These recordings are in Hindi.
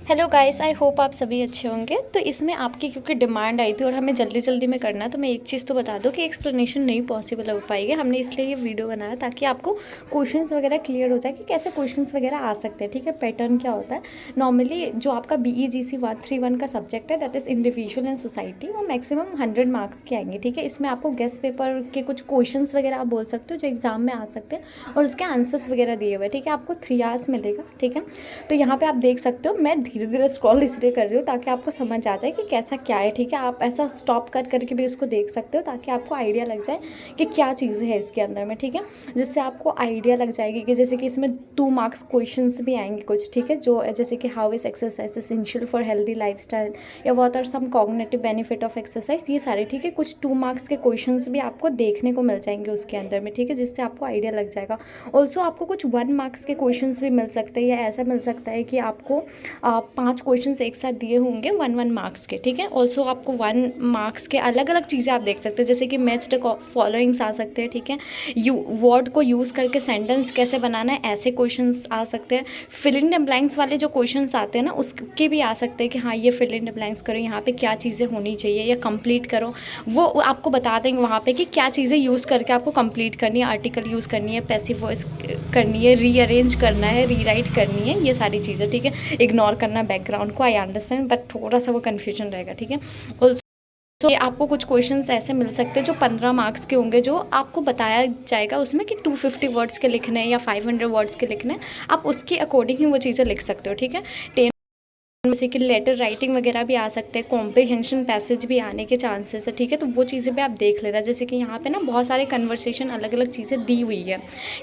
हेलो गाइस, आई होप आप सभी अच्छे होंगे। तो इसमें आपकी क्योंकि डिमांड आई थी और हमें जल्दी जल्दी में करना है, तो मैं एक चीज़ तो बता दूं कि एक्सप्लेनेशन नहीं पॉसिबल हो पाएगी। हमने इसलिए ये वीडियो बनाया ताकि आपको क्वेश्चंस वगैरह क्लियर हो जाए कि कैसे क्वेश्चंस वगैरह आ सकते हैं। ठीक है, पैटर्न क्या होता है। नॉर्मली जो आपका BEGC 131 का सब्जेक्ट है, that is individual and society, वो मैक्सिमम 100 मार्क्स के आएंगे। ठीक है, इसमें आपको गेस्ट पेपर के कुछ क्वेश्चन वगैरह आप बोल सकते हो जो एग्जाम में आ सकते हैं, और उसके आंसर्स वगैरह दिए हुए। ठीक है, आपको 3 आवर्स मिलेगा। ठीक है, तो यहाँ पे आप देख सकते हो, मैं धीरे धीरे स्क्रॉल इसलिए कर रही हूँ ताकि आपको समझ आ जाए कि कैसा क्या है। ठीक है, आप ऐसा स्टॉप कर करके भी उसको देख सकते हो ताकि आपको आइडिया लग जाए कि क्या चीज़ें है इसके अंदर में। ठीक है, जिससे आपको आइडिया लग जाएगी कि जैसे कि इसमें 2 मार्क्स क्वेश्चंस भी आएंगे कुछ। ठीक है, जो जैसे कि how is exercise essential for healthy lifestyle, या what are some cognitive benefit of exercise, ये सारे। ठीक है, कुछ 2 मार्क्स के क्वेश्चंस भी आपको देखने को मिल जाएंगे उसके अंदर में। ठीक है, जिससे आपको आइडिया लग जाएगा। ऑल्सो आपको कुछ 1 मार्क्स के क्वेश्चंस भी मिल सकते हैं, या ऐसा मिल सकता है कि आपको 5 क्वेश्चन एक साथ दिए होंगे 1 मार्क्स के। ठीक है, ऑल्सो आपको 1 मार्क्स के अलग अलग चीज़ें आप देख सकते हैं, जैसे कि मैच द फॉलोइंग्स आ सकते हैं। ठीक है, वर्ड को यूज़ करके सेंटेंस कैसे बनाना है, ऐसे क्वेश्चंस आ सकते हैं। फिल इन द ब्लैंक्स वाले जो क्वेश्चंस आते हैं ना, उसके भी आ सकते हैं कि हाँ ये फिल इन द ब्लैंक्स करो, यहाँ पे क्या चीज़ें होनी चाहिए, या कंप्लीट करो। वो आपको बता देंगे वहाँ पे कि क्या चीज़ें यूज़ करके आपको कंप्लीट करनी है, आर्टिकल यूज़ करनी है, पैसिव वॉइस करनी है, रीअरेंज करना है, रीराइट करनी है, ये सारी चीज़ें। ठीक है, इग्नोर करना बैकग्राउंड को, आई अंडरस्टैंड, बट थोड़ा सा वो कन्फ्यूजन रहेगा। ठीक है, ऑल्सो आपको कुछ क्वेश्चंस ऐसे मिल सकते हैं जो 15 मार्क्स के होंगे, जो आपको बताया जाएगा उसमें कि 250 वर्ड्स के लिखने हैं या 500 वर्ड्स के लिखने हैं। आप उसके अकॉर्डिंग ही वो चीज़ें लिख सकते हो। ठीक है, जैसे कि लेटर राइटिंग वगैरह भी आ सकते हैं, कॉम्प्रिहेंशन पैसेज भी आने के चांसेस है। ठीक है, तो वो चीज़ें भी आप देख लेना। जैसे कि यहाँ पे ना बहुत सारे कन्वर्सेशन अलग अलग चीज़ें दी हुई है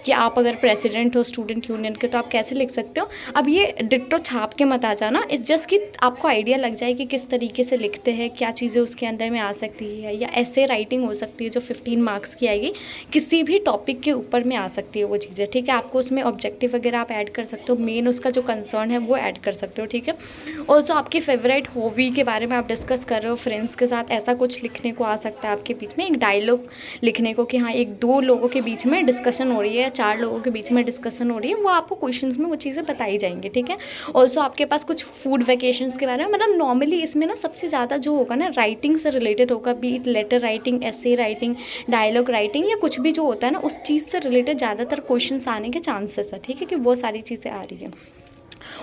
कि आप अगर प्रेसिडेंट हो स्टूडेंट यूनियन के तो आप कैसे लिख सकते हो। अब ये डिट्टो छाप के मत आ जाना, इट्स जस्ट कि आपको आइडिया लग जाए कि किस तरीके से लिखते हैं, क्या चीज़ें उसके अंदर में आ सकती है। या ऐसे राइटिंग हो सकती है जो 15 मार्क्स की आएगी, किसी भी टॉपिक के ऊपर में आ सकती है वो चीज़ें। ठीक है, आपको उसमें ऑब्जेक्टिव वगैरह आप ऐड कर सकते हो, मेन उसका जो कंसर्न है वो ऐड कर सकते हो। ठीक है, ऑल्सो आपकी फेवरेट हॉबी के बारे में आप डिस्कस कर रहे हो फ्रेंड्स के साथ, ऐसा कुछ लिखने को आ सकता है आपके बीच में। एक डायलॉग लिखने को कि हाँ 1-2 लोगों के बीच में डिस्कशन हो रही है या 4 लोगों के बीच में डिस्कशन हो रही है, वो आपको क्वेश्चंस में वो चीज़ें बताई जाएंगी। ठीक है, ऑल्सो आपके पास कुछ फूड वेकेशंस के बारे में, मतलब नॉर्मली इसमें ना सबसे ज़्यादा जो होगा ना राइटिंग से रिलेटेड होगा, be it letter writing, essay writing, dialogue writing, या कुछ भी जो होता है ना उस चीज़ से रिलेटेड ज़्यादातर क्वेश्चंस आने के चांसेस है। ठीक है, कि वो सारी चीज़ें आ रही है।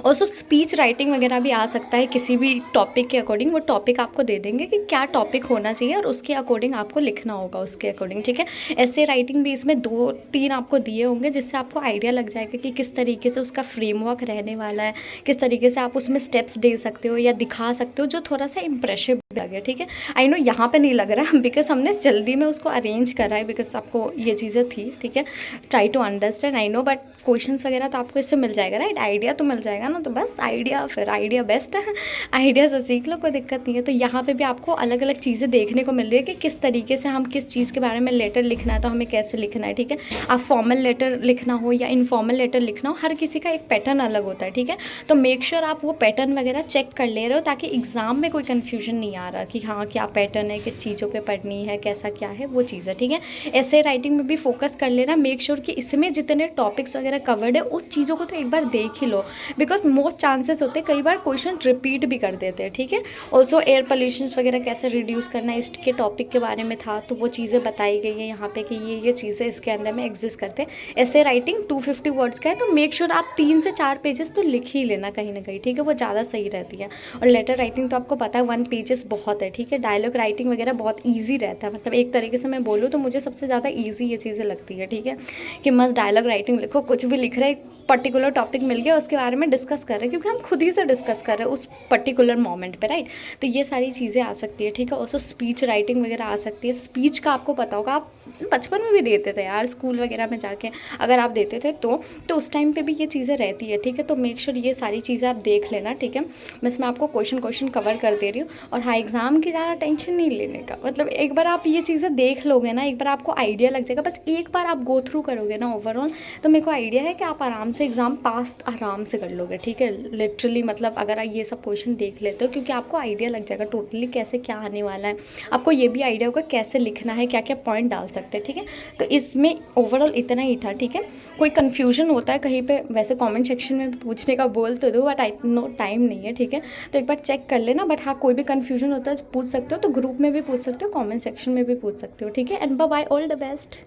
ऑल्सो स्पीच राइटिंग वगैरह भी आ सकता है किसी भी टॉपिक के अकॉर्डिंग। वो टॉपिक आपको दे देंगे कि क्या टॉपिक होना चाहिए और उसके अकॉर्डिंग आपको लिखना होगा उसके अकॉर्डिंग। ठीक है, ऐसे राइटिंग भी इसमें 2-3 आपको दिए होंगे, जिससे आपको आइडिया लग जाएगा कि किस तरीके से उसका फ्रेमवर्क रहने वाला है, किस तरीके से आप उसमें स्टेप्स दे सकते हो या दिखा सकते हो जो थोड़ा सा इंप्रेसिव लगे। ठीक है, आई नो यहाँ पे नहीं लग रहा बिकॉज हमने जल्दी में उसको अरेंज करा है, बिकॉज आपको ये चीज़ें थी। ठीक है, try to understand, I know, but questions वगैरह तो आपको इससे मिल जाएगा, राइट। आइडिया तो मिल जाएगा ना, तो बस आइडिया, फिर आइडिया बेस्ट है आइडिया से सीख लो, कोई दिक्कत नहीं है। तो यहाँ पे भी आपको अलग अलग चीज़ें देखने को मिल रही है कि किस तरीके से हम किस चीज़ के बारे में लेटर लिखना है तो हमें कैसे लिखना है। ठीक है, आप फॉर्मल लेटर लिखना हो या इनफॉर्मल लेटर लिखना हो, हर किसी का एक पैटर्न अलग होता है। ठीक है, तो मेक श्योर आप वो पैटर्न वगैरह चेक कर ले रहे हो ताकि एग्जाम में कोई कन्फ्यूजन नहीं आ रहा कि हाँ क्या पैटर्न है, किस चीज़ों पर पढ़नी है, कैसा क्या है वो चीज़ है। ठीक है, ऐसे राइटिंग में भी फोकस कर लेना, मेक श्योर कि इसमें जितने टॉपिक्स वगैरह कवर्ड है उस चीज़ों को तो एक बार देख ही लो, बिकॉज मोस्ट चांसेस होते हैं कई बार क्वेश्चन रिपीट भी कर देते हैं। ठीक है, ऑल्सो एयर पोल्यूशन वगैरह कैसे रिड्यूस करना है, इसके टॉपिक के बारे में था, तो वो चीज़ें बताई गई है यहाँ पे कि ये चीज़ें इसके अंदर में एग्जिस्ट करते हैं। ऐसे राइटिंग 250 वर्ड्स का है, तो मेक श्योर आप 3 से 4 पेजेस तो लिख ही लेना कहीं ना कहीं। ठीक है, वो ज़्यादा सही रहती है। और लेटर राइटिंग तो आपको पता है 1 पेजेस बहुत है। ठीक है, डायलॉग राइटिंग वगैरह बहुत ईजी रहता है, मतलब एक तरीके से मैं बोलूँ तो मुझे सबसे ज़्यादा ईजी ये चीज़ें लगती है। ठीक है, कि मस्त डायलॉग राइटिंग लिखो, कुछ भी लिख रहे, पर्टिकुलर टॉपिक मिल गया उसके बारे में डिस्कस कर रहे हैं, क्योंकि हम खुद ही से डिस्कस कर रहे हैं उस पर्टिकुलर मोमेंट पे, राइट। तो ये सारी चीज़ें आ सकती है। ठीक है, ऑल्सो स्पीच राइटिंग वगैरह आ सकती है। स्पीच का आपको पता होगा, आप बचपन में भी देते थे यार, स्कूल वगैरह में जाके अगर आप देते थे तो उस टाइम पे भी ये चीज़ें रहती है। ठीक है, तो मेक श्योर ये सारी चीज़ें आप देख लेना। ठीक है, मैं इसमें आपको क्वेश्चन कवर कर दे रही हूँ। और हाँ, एग्ज़ाम की ज़्यादा टेंशन नहीं लेने का, मतलब एक बार आप ये चीज़ें देख लोगे ना, एक बार आपको आइडिया लग जाएगा, बस एक बार आप गो थ्रू करोगे ना ओवरऑल, तो मेरे को आइडिया आइडिया है कि आप आराम से एग्ज़ाम पास आराम से कर लोगे, ठीक है। लिटरली मतलब अगर आप ये सब क्वेश्चन देख लेते हो, क्योंकि आपको आइडिया लग जाएगा टोटली कैसे क्या आने वाला है, आपको ये भी आइडिया होगा कैसे लिखना है, क्या क्या पॉइंट डाल सकते हैं, ठीक है। तो इसमें ओवरऑल इतना ही था, ठीक है। कोई कन्फ्यूजन होता है कहीं पे वैसे कमेंट सेक्शन में भी पूछने का बोल तो दो, बट आई नो टाइम नहीं है, ठीक है। तो एक बार चेक कर लेना, बट हाँ कोई भी कन्फ्यूजन होता है पूछ सकते हो, तो ग्रुप में भी पूछ सकते हो, कमेंट सेक्शन में भी पूछ सकते हो, ठीक है। And bye bye, all the best.